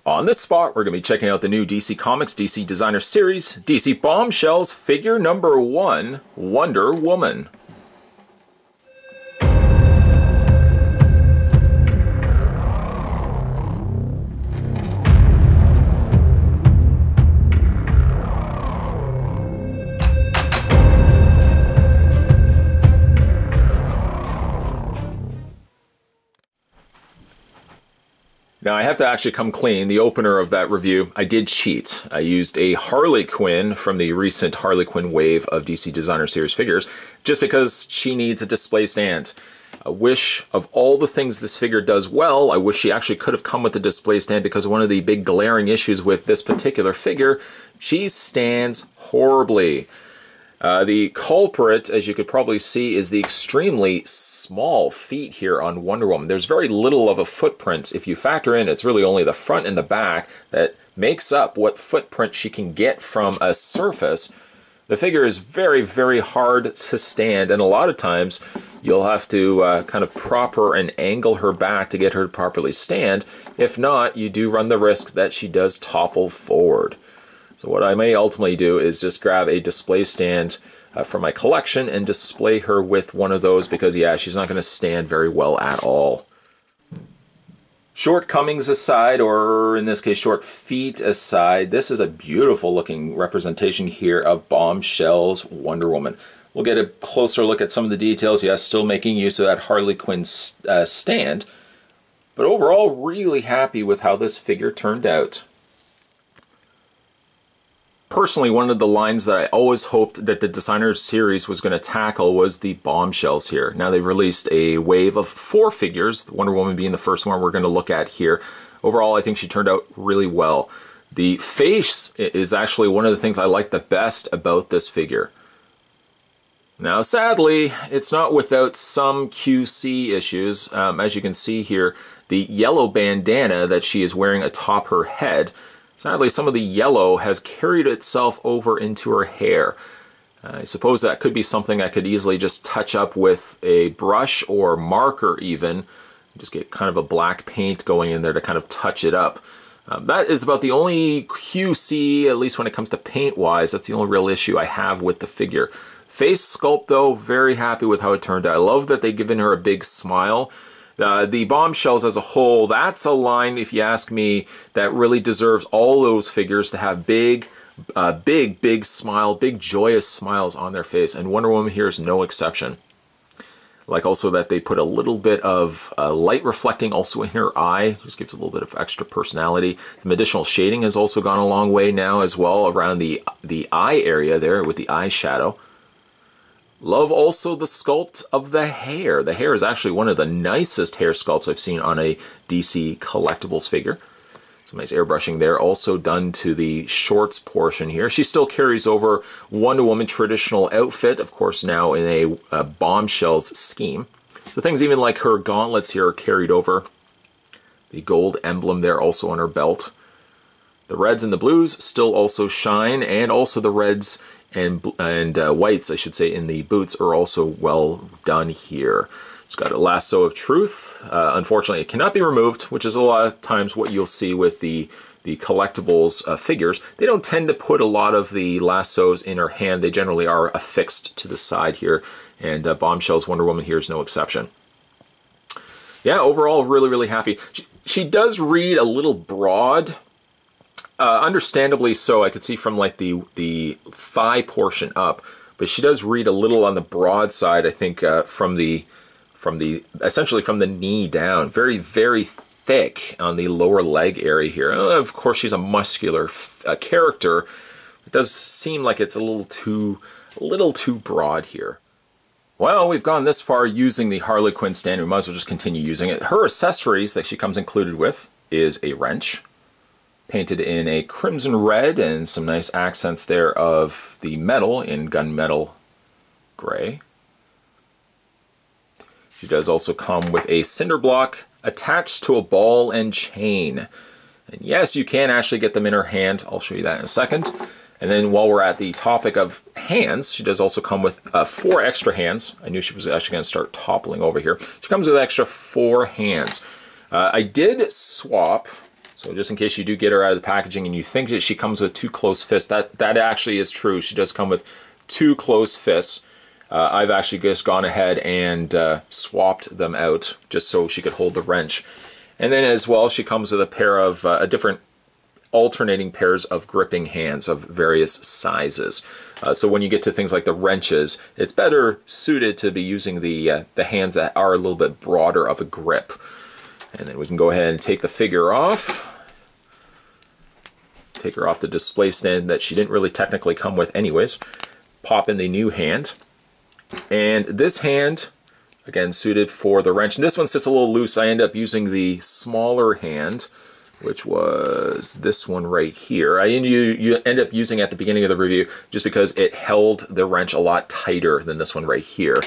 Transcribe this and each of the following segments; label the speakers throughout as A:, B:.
A: On this spot, we're going to be checking out the new DC Comics DC Designer Series, DC Bombshells figure number 1, Wonder Woman. Now, I have to actually come clean. The opener of that review, I did cheat. I used a Harley Quinn from the recent Harley Quinn wave of DC Designer Series figures, just because she needs a display stand. I wish, of all the things this figure does well, I wish she actually could have come with a display stand, because one of the big glaring issues with this particular figure, she stands horribly. The culprit, as you could probably see, is the extremely small feet here on Wonder Woman. There's very little of a footprint. If you factor in, it's really only the front and the back that makes up what footprint she can get from a surface. The figure is very, very hard to stand, and a lot of times you'll have to kind of prop her and angle her back to get her to properly stand. If not, you do run the risk that she does topple forward. So what I may ultimately do is just grab a display stand from my collection and display her with one of those, because yeah, she's not going to stand very well at all. Shortcomings aside, or in this case short feet aside, this is a beautiful looking representation here of Bombshells Wonder Woman. We'll get a closer look at some of the details. Yes, still making use of that Harley Quinn stand, but overall really happy with how this figure turned out. Personally, one of the lines that I always hoped that the designer series was going to tackle was the bombshells here. Now they've released a wave of 4 figures, Wonder Woman being the first one we're going to look at here. Overall, I think she turned out really well. The face is actually one of the things I like the best about this figure. Now, sadly, it's not without some QC issues. As you can see here, the yellow bandana that she is wearing atop her head, sadly, some of the yellow has carried itself over into her hair. I suppose that could be something I could easily just touch up with a brush or marker even. Just get kind of a black paint going in there to kind of touch it up. That is about the only QC, at least when it comes to paint-wise, that's the only real issue I have with the figure. Face sculpt, though, very happy with how it turned out. I love that they've given her a big smile. The bombshells as a whole, that's a line, if you ask me, that really deserves all those figures to have big smile, big joyous smiles on their face, and Wonder Woman here is no exception. Like also that they put a little bit of light reflecting also in her eye, just gives a little bit of extra personality. Some additional shading has also gone a long way now as well around the eye area there with the eyeshadow. Love also the sculpt of the hair. The hair is actually one of the nicest hair sculpts I've seen on a DC Collectibles figure. Some nice airbrushing there, also done to the shorts portion here. She still carries over Wonder Woman traditional outfit, of course now in a bombshells scheme. So things even like her gauntlets here are carried over. The gold emblem there also on her belt. The reds and the blues still also shine, and also the reds and whites, I should say, in the boots are also well done here. It's got a lasso of truth. Unfortunately, it cannot be removed, which is a lot of times what you'll see with the collectibles figures. They don't tend to put a lot of the lassos in her hand. They generally are affixed to the side here, and Bombshells Wonder Woman here is no exception. Yeah, overall, really, really happy. She does read a little broad. Understandably so, I could see from like the thigh portion up, but she does read a little on the broad side, I think, essentially from the knee down. Very, very thick on the lower leg area here. Of course, she's a muscular character. It does seem like it's a little too broad here. Well, we've gone this far using the Harley Quinn stand. We might as well just continue using it. Her accessories that she comes included with is a wrench, painted in a crimson red, and some nice accents there of the metal in gunmetal gray. She does also come with a cinder block attached to a ball and chain. And yes, you can actually get them in her hand. I'll show you that in a second. And then while we're at the topic of hands, she does also come with 4 extra hands. I knew she was actually going to start toppling over here. She comes with extra 4 hands. I did swap So just in case you do get her out of the packaging and you think that she comes with 2 closed fists, that actually is true. She does come with 2 closed fists. I've actually just gone ahead and swapped them out just so she could hold the wrench. And then as well, she comes with a pair of different alternating pairs of gripping hands of various sizes. So when you get to things like the wrenches, it's better suited to be using the hands that are a little bit broader of a grip. And then we can go ahead and take the figure off. Take her off the display stand that she didn't really technically come with anyways. Pop in the new hand. And this hand, again, suited for the wrench. And this one sits a little loose. I end up using the smaller hand, which was this one right here. You end up using at the beginning of the review just because it held the wrench a lot tighter than this one right here.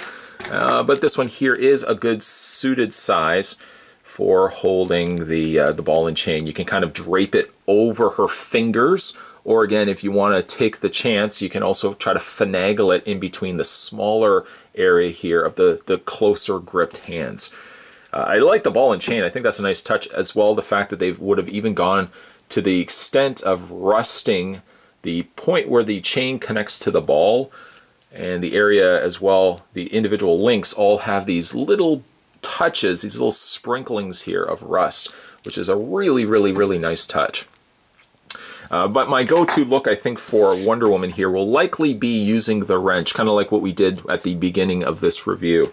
A: But this one here is a good suited size for holding the ball and chain. You can kind of drape it over her fingers, or again, if you want to take the chance, you can also try to finagle it in between the smaller area here of the closer gripped hands. I like the ball and chain. I think that's a nice touch as well. The fact that they would have even gone to the extent of rusting the point where the chain connects to the ball, and the area as well, the individual links all have these little touches, these little sprinklings here of rust, which is a really, really, really nice touch. But my go-to look, I think, for Wonder Woman here will likely be using the wrench, kind of like what we did at the beginning of this review.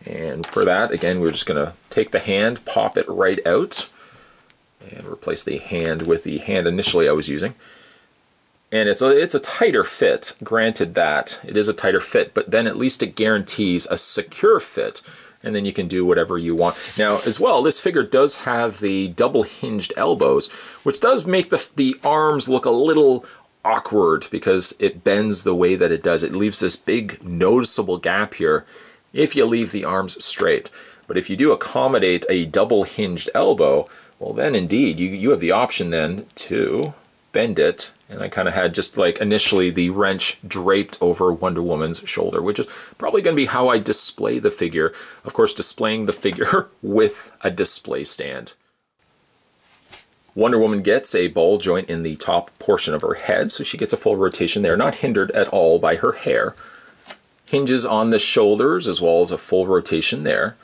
A: And for that, again, we're just going to take the hand, pop it right out, and replace the hand with the hand initially I was using. And it's a tighter fit, granted that. It is a tighter fit, but then at least it guarantees a secure fit, and then you can do whatever you want. Now, as well, this figure does have the double hinged elbows, which does make the arms look a little awkward because it bends the way that it does. It leaves this big noticeable gap here if you leave the arms straight. But if you do accommodate a double hinged elbow, well then indeed, you have the option then to bend it. And I kind of had just like initially the wrench draped over Wonder Woman's shoulder, which is probably going to be how I display the figure. Of course, displaying the figure with a display stand. Wonder Woman gets a ball joint in the top portion of her head, so she gets a full rotation there, not hindered at all by her hair. Hinges on the shoulders as well as a full rotation there.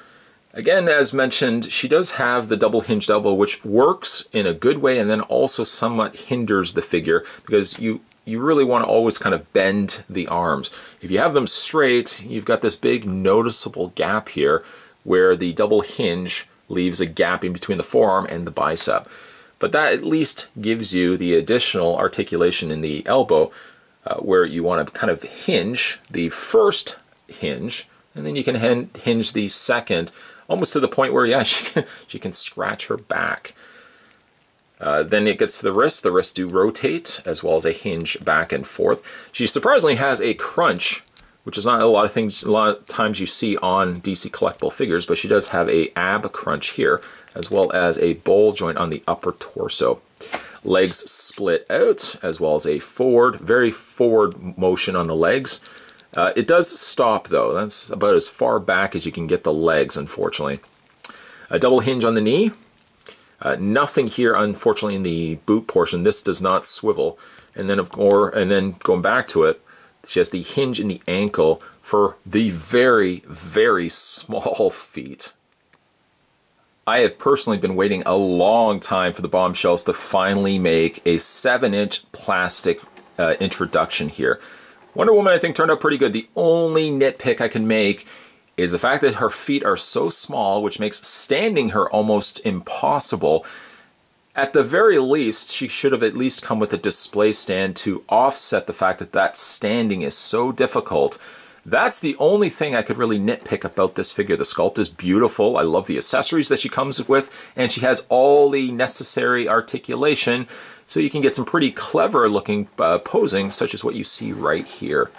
A: Again, as mentioned, she does have the double hinged elbow, which works in a good way and then also somewhat hinders the figure because you really want to always kind of bend the arms. If you have them straight, you've got this big noticeable gap here where the double hinge leaves a gap in between the forearm and the bicep. But that at least gives you the additional articulation in the elbow where you want to kind of hinge the first hinge, and then you can hinge the second, almost to the point where, yeah, she can scratch her back. Then it gets to the wrist. The wrists do rotate, as well as a hinge back and forth. She surprisingly has a crunch, which is not a lot of times you see on DC collectible figures, but she does have a ab crunch here, as well as a ball joint on the upper torso. Legs split out, as well as a very forward motion on the legs. It does stop though. That's about as far back as you can get the legs, unfortunately. A double hinge on the knee. Nothing here, unfortunately, in the boot portion. This does not swivel. And then going back to it, she has the hinge in the ankle for the very, very small feet. I have personally been waiting a long time for the Bombshells to finally make a 7-inch plastic introduction here. Wonder Woman, I think, turned out pretty good. The only nitpick I can make is the fact that her feet are so small, which makes standing her almost impossible. At the very least, she should have at least come with a display stand to offset the fact that standing is so difficult. That's the only thing I could really nitpick about this figure. The sculpt is beautiful. I love the accessories that she comes with, and she has all the necessary articulation, so you can get some pretty clever looking posing, such as what you see right here.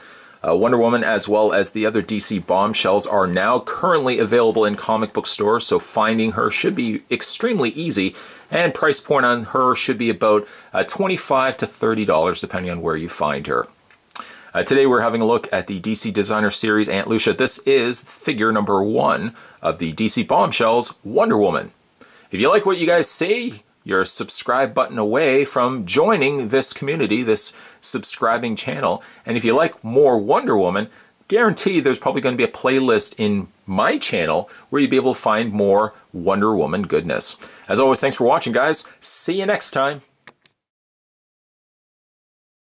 A: Wonder Woman, as well as the other DC Bombshells, are now currently available in comic book stores, so finding her should be extremely easy, and price point on her should be about $25 to $30, depending on where you find her. Today we're having a look at the DC Designer Series Aunt Lucia. This is figure number 1 of the DC Bombshells Wonder Woman. If you like what you guys see, you're a subscribe button away from joining this community, this subscribing channel. And if you like more Wonder Woman, guarantee there's probably going to be a playlist in my channel where you'll be able to find more Wonder Woman goodness. As always, thanks for watching, guys. See you next time.